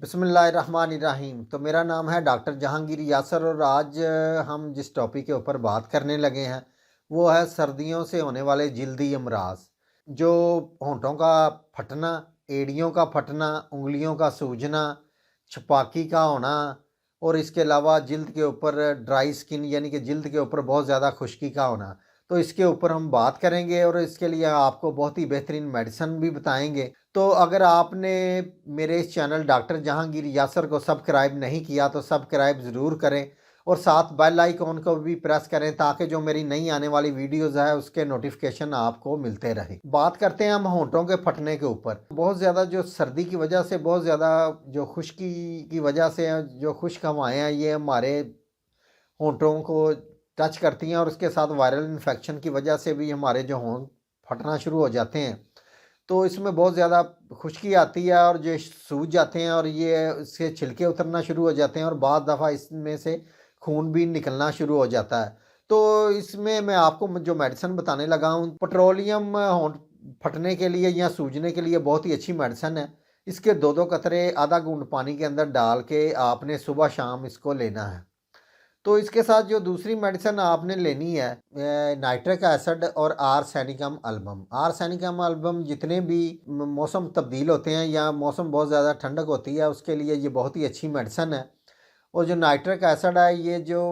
बिस्मिल्लाहिर्रहमानिर्रहीम। तो मेरा नाम है डॉक्टर जहांगीर यासर और आज हम जिस टॉपिक के ऊपर बात करने लगे हैं वो है सर्दियों से होने वाले जल्दी अमराज। जो होंठों का फटना, एड़ियों का फटना, उंगलियों का सूजना, छपाकी का होना और इसके अलावा जल्द के ऊपर ड्राई स्किन यानी कि जल्द के ऊपर बहुत ज़्यादा खुश्की का होना, तो इसके ऊपर हम बात करेंगे और इसके लिए आपको बहुत ही बेहतरीन मेडिसिन भी बताएंगे। तो अगर आपने मेरे इस चैनल डॉक्टर जहांगीर यासर को सब्सक्राइब नहीं किया तो सब्सक्राइब ज़रूर करें और साथ बेल आइकॉन को भी प्रेस करें ताकि जो मेरी नई आने वाली वीडियोज़ है उसके नोटिफिकेशन आपको मिलते रहे। बात करते हैं हम होंठों के फटने के ऊपर। बहुत ज़्यादा जो सर्दी की वजह से, बहुत ज़्यादा जो खुश्की की वजह से, जो खुश्क हवाएँ हैं ये हमारे होंठों को टच करती हैं और उसके साथ वायरल इन्फेक्शन की वजह से भी हमारे जो होंठ फटना शुरू हो जाते हैं। तो इसमें बहुत ज़्यादा खुश्की आती है और जो सूज जाते हैं और ये इसके छिलके उतरना शुरू हो जाते हैं और बाद दफ़ा इसमें से खून भी निकलना शुरू हो जाता है। तो इसमें मैं आपको जो मेडिसिन बताने लगा हूँ, पेट्रोलियम होंठ फटने के लिए या सूजने के लिए बहुत ही अच्छी मेडिसिन है। इसके 2-2 कतरे आधा घूंट पानी के अंदर डाल के आपने सुबह शाम इसको लेना है। तो इसके साथ जो दूसरी मेडिसिन आपने लेनी है नाइट्रिक एसिड और आर्सेनिकम एल्बम। आर्सेनिकम एल्बम जितने भी मौसम तब्दील होते हैं या मौसम बहुत ज़्यादा ठंडक होती है उसके लिए ये बहुत ही अच्छी मेडिसिन है। और जो नाइट्रिक एसिड है ये जो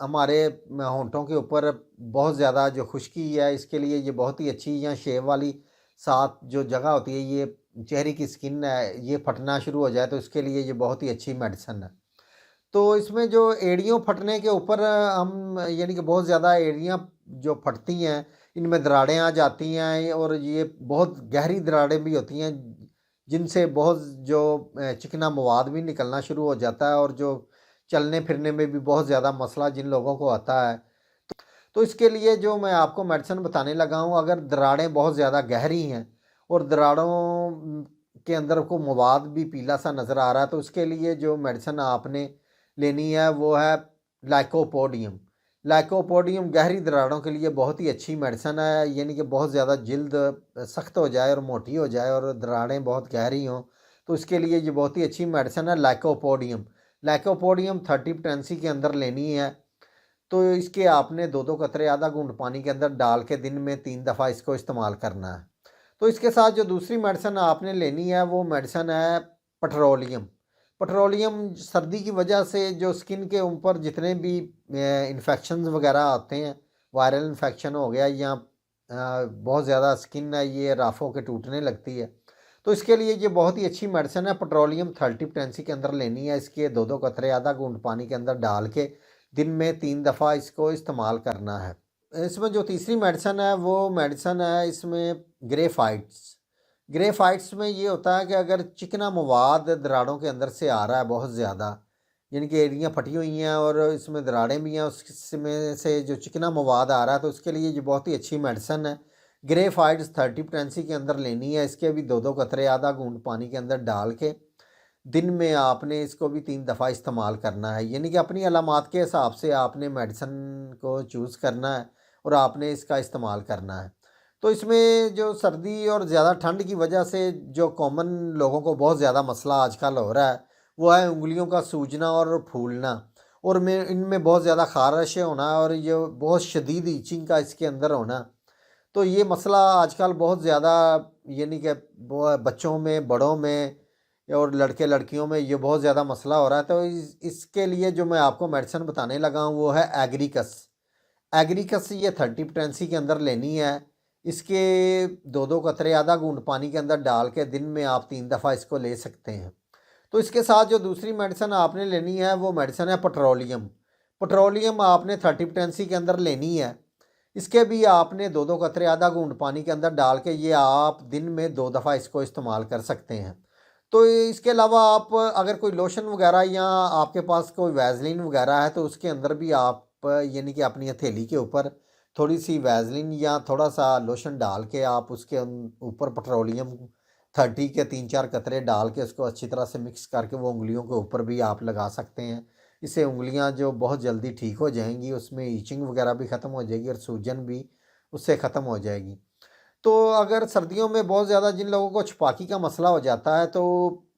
हमारे होंठों के ऊपर बहुत ज़्यादा जो खुश्की है इसके लिए ये बहुत ही अच्छी, या शेव वाली साथ जो जगह होती है ये चेहरे की स्किन है ये फटना शुरू हो जाए तो इसके लिए ये बहुत ही अच्छी मेडिसिन है। तो इसमें जो एड़ियों फटने के ऊपर हम यानी कि बहुत ज़्यादा एड़ियाँ जो फटती हैं, इनमें दरारें आ जाती हैं और ये बहुत गहरी दरारें भी होती हैं, जिनसे बहुत जो चिकना मवाद भी निकलना शुरू हो जाता है और जो चलने फिरने में भी बहुत ज़्यादा मसला जिन लोगों को आता है। तो इसके लिए जो मैं आपको मेडिसिन बताने लगा हूँ, अगर दरारें बहुत ज़्यादा गहरी हैं और दरारों के अंदर को मवाद भी पीला सा नज़र आ रहा है तो उसके लिए जो मेडिसिन आपने लेनी है वो है लाइकोपोडियम। लाइकोपोडियम गहरी दरारों के लिए बहुत ही अच्छी मेडिसिन है, यानी कि बहुत ज़्यादा जल्द सख्त हो जाए और मोटी हो जाए और दरारें बहुत गहरी हों तो इसके लिए ये बहुत ही अच्छी मेडिसिन है लाइकोपोडियम। लाइकोपोडियम 30 पोटेंसी के अंदर लेनी है। तो इसके आपने 2-2 कतरे आधा घूंट पानी के अंदर डाल के दिन में 3 दफ़ा इसको इस्तेमाल करना है। तो इसके साथ जो दूसरी मेडिसिन आपने लेनी है वो मेडिसिन है पेट्रोलियम। पेट्रोलियम सर्दी की वजह से जो स्किन के ऊपर जितने भी इन्फेक्शंस वगैरह आते हैं, वायरल इन्फेक्शन हो गया या बहुत ज़्यादा स्किन है ये राफ़ों के टूटने लगती है, तो इसके लिए ये बहुत ही अच्छी मेडिसिन है। पेट्रोलियम 30 पोटेंसी के अंदर लेनी है। इसके 2-2 कतरे आधा घूंट पानी के अंदर डाल के दिन में 3 दफ़ा इसको इस्तेमाल करना है। इसमें जो तीसरी मेडिसिन है वो मेडिसिन है इसमें ग्रेफाइट्स। ग्रेफाइट्स में ये होता है कि अगर चिकना मवाद दरारों के अंदर से आ रहा है बहुत ज़्यादा, यानी कि एड़ियाँ फटी हुई हैं और इसमें दरारें भी हैं, उसमें से जो चिकना मवाद आ रहा है तो उसके लिए ये बहुत ही अच्छी मेडिसिन है। ग्रेफाइट्स 30 पोटेंसी के अंदर लेनी है। इसके भी 2-2 कतरे आधा घूंट पानी के अंदर डाल के दिन में आपने इसको भी 3 दफ़ा इस्तेमाल करना है। यानी कि अपनी अलामात के हिसाब से आपने मेडिसिन को चूज़ करना है और आपने इसका इस्तेमाल करना है। तो इसमें जो सर्दी और ज़्यादा ठंड की वजह से जो कॉमन लोगों को बहुत ज़्यादा मसला आजकल हो रहा है वो है उँगलियों का सूजना और फूलना और में इनमें बहुत ज़्यादा ख़ारिश होना और ये बहुत शदीद इचिंग का इसके अंदर होना। तो ये मसला आजकल बहुत ज़्यादा, यानी कि बच्चों में, बड़ों में और लड़के लड़कियों में ये बहुत ज़्यादा मसला हो रहा है। तो इसके लिए जो मैं आपको मेडिसिन बताने लगा हूँ वो है एग्रीकस। एग्रीकस ये 30 पोटेंसी के अंदर लेनी है। इसके 2-2 कतरे आधा घूंट पानी के अंदर डाल के दिन में आप 3 दफ़ा इसको ले सकते हैं। तो इसके साथ जो दूसरी मेडिसिन आपने लेनी है वो मेडिसिन है पेट्रोलियम। पेट्रोलियम आपने 30 पोटेंसी के अंदर लेनी है। इसके भी आपने 2-2 कतरे आधा घूंट पानी के अंदर डाल के ये आप दिन में 2 दफ़ा इसको इस्तेमाल कर सकते हैं। तो इसके अलावा आप अगर कोई लोशन वगैरह या आपके पास कोई वैज़लीन वगैरह है तो उसके अंदर भी आप यानी कि अपनी हथेली के ऊपर थोड़ी सी वैज़लीन या थोड़ा सा लोशन डाल के आप उसके ऊपर पेट्रोलियम 30 के 3-4 कतरे डाल के उसको अच्छी तरह से मिक्स करके वो उँगलियों के ऊपर भी आप लगा सकते हैं। इससे उँगलियां जो बहुत जल्दी ठीक हो जाएंगी, उसमें ईचिंग वगैरह भी ख़त्म हो जाएगी और सूजन भी उससे ख़त्म हो जाएगी। तो अगर सर्दियों में बहुत ज़्यादा जिन लोगों को छपाकी का मसला हो जाता है तो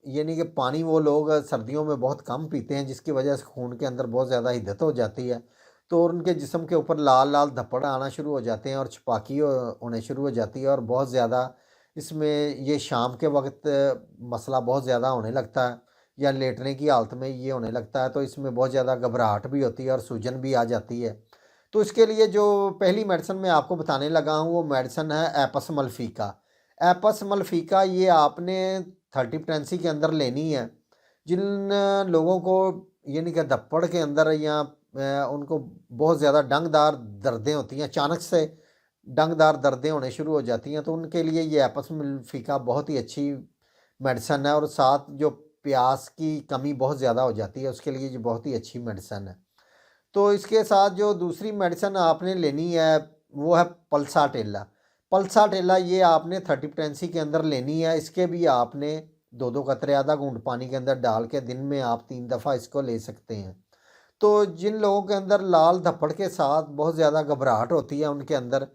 यानी कि पानी वो लोग सर्दियों में बहुत कम पीते हैं, जिसकी वजह से खून के अंदर बहुत ज़्यादा हिद्दत हो जाती है। तो उनके जिस्म के ऊपर लाल लाल धब्बड़ आना शुरू हो जाते हैं और छपाकी होने शुरू हो जाती है, और बहुत ज़्यादा इसमें ये शाम के वक्त मसला बहुत ज़्यादा होने लगता है, या लेटने की हालत में ये होने लगता है। तो इसमें बहुत ज़्यादा घबराहट भी होती है और सूजन भी आ जाती है। तो इसके लिए जो पहली मेडिसिन मैं आपको बताने लगा हूँ, वो मेडिसिन है एपस मल्फिका। एपस मल्फिका ये आपने थर्टी प्रेगनेंसी के अंदर लेनी है। जिन लोगों को यानी कि धप्पड़ के अंदर या उनको बहुत ज़्यादा डंगदार दर्दें होती हैं, अचानक से डंगदार दर्दें होने शुरू हो जाती हैं, तो उनके लिए ये एपस मल्फिका बहुत ही अच्छी मेडिसिन है। और साथ जो प्यास की कमी बहुत ज़्यादा हो जाती है, उसके लिए ये बहुत ही अच्छी मेडिसिन है। तो इसके साथ जो दूसरी मेडिसिन आपने लेनी है, वो है पल्साटेला। पल्साटेला ये आपने थर्टी प्रेगनेंसी के अंदर लेनी है। इसके भी आपने 2-2 कतरे आधा घूंट पानी के अंदर डाल के दिन में आप 3 दफ़ा इसको ले सकते हैं। तो जिन लोगों के अंदर लाल धप्पड़ के साथ बहुत ज़्यादा घबराहट होती है उनके अंदर,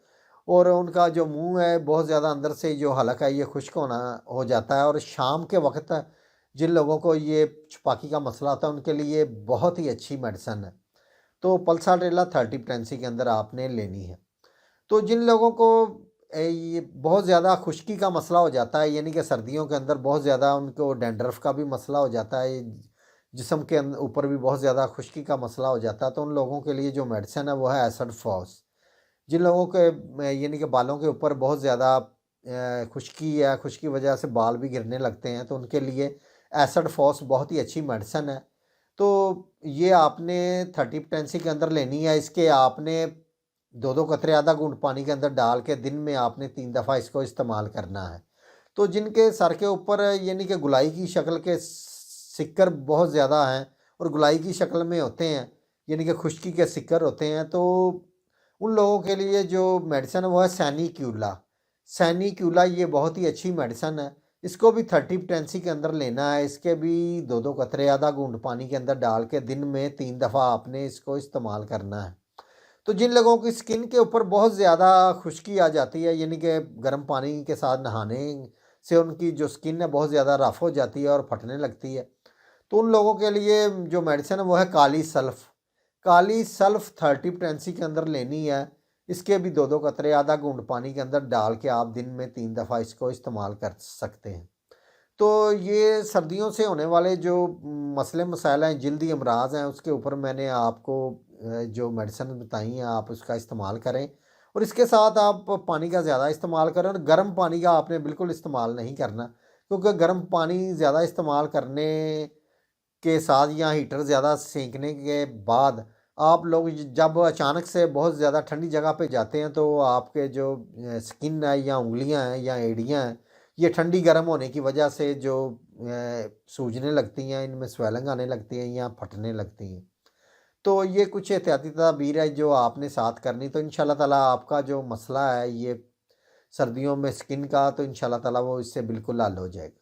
और उनका जो मुंह है बहुत ज़्यादा अंदर से जो हलक है ये खुश्क होना हो जाता है, और शाम के वक्त जिन लोगों को ये छपाकी का मसला होता है, उनके लिए बहुत ही अच्छी मेडिसिन है। तो पल्साटेला थर्टी प्रेगनेंसी के अंदर आपने लेनी है। तो जिन लोगों को ये बहुत ज़्यादा खुश्की का मसला हो जाता है, यानी कि सर्दियों के अंदर बहुत ज़्यादा उनको डैंड्रफ का भी मसला हो जाता है, जिस्म के ऊपर भी बहुत ज़्यादा खुश्की का मसला हो जाता है, तो उन लोगों के लिए जो मेडिसिन है वो है एसिड फॉस। जिन लोगों के यानी कि बालों के ऊपर बहुत ज़्यादा खुश्की है, खुश्की वजह से बाल भी गिरने लगते हैं, तो उनके लिए एसिड फॉस बहुत ही अच्छी मेडिसिन है। तो ये आपने थर्टी प्रेगनेंसी के अंदर लेनी है। इसके आपने 2-2 कतरे आधा घूंट पानी के अंदर डाल के दिन में आपने 3 दफ़ा इसको इस्तेमाल करना है। तो जिनके सर के ऊपर यानी कि गुलाई की शक्ल के सिक्कर बहुत ज़्यादा हैं और गुलाई की शक्ल में होते हैं, यानी कि खुश्की के सिक्कर होते हैं, तो उन लोगों के लिए जो मेडिसिन है वो है सैनिक्यूला। सैनिक्यूला ये बहुत ही अच्छी मेडिसिन है। इसको भी थर्टी प्रेगनेंसी के अंदर लेना है। इसके भी 2-2 कतरे आधा घूंट पानी के अंदर डाल के दिन में 3 दफ़ा आपने इसको इस्तेमाल करना है। तो जिन लोगों की स्किन के ऊपर बहुत ज़्यादा खुश्की आ जाती है, यानी कि गर्म पानी के साथ नहाने से उनकी जो स्किन है बहुत ज़्यादा रफ़ हो जाती है और फटने लगती है, तो उन लोगों के लिए जो मेडिसिन है वो है काली सल्फ़। काली सल्फ़ थर्टी प्रेगनेंसी के अंदर लेनी है। इसके भी 2-2 कतरे आधा घूंट पानी के अंदर डाल के आप दिन में 3 दफ़ा इसको इस्तेमाल कर सकते हैं। तो ये सर्दियों से होने वाले जो मसले मसाइल हैं, जल्दी अमराज हैं, उसके ऊपर मैंने आपको जो मेडिसिन बताई हैं आप उसका इस्तेमाल करें, और इसके साथ आप पानी का ज़्यादा इस्तेमाल करें, और गर्म पानी का आपने बिल्कुल इस्तेमाल नहीं करना, क्योंकि गर्म पानी ज़्यादा इस्तेमाल करने के साथ या हीटर ज़्यादा सेंकने के बाद आप लोग जब अचानक से बहुत ज़्यादा ठंडी जगह पे जाते हैं, तो आपके जो स्किन है या उंगलियां हैं या एड़ियां हैं, ये ठंडी गर्म होने की वजह से जो सूजने लगती हैं, इनमें स्वेलिंग आने लगती है या फटने लगती हैं। तो ये कुछ एहतियाती तदबीर है जो आपने साथ करनी, तो इंशाल्लाह ताला आपका जो मसला है ये सर्दियों में स्किन का, तो इंशाल्लाह ताला वो इससे बिल्कुल हल हो जाएगा।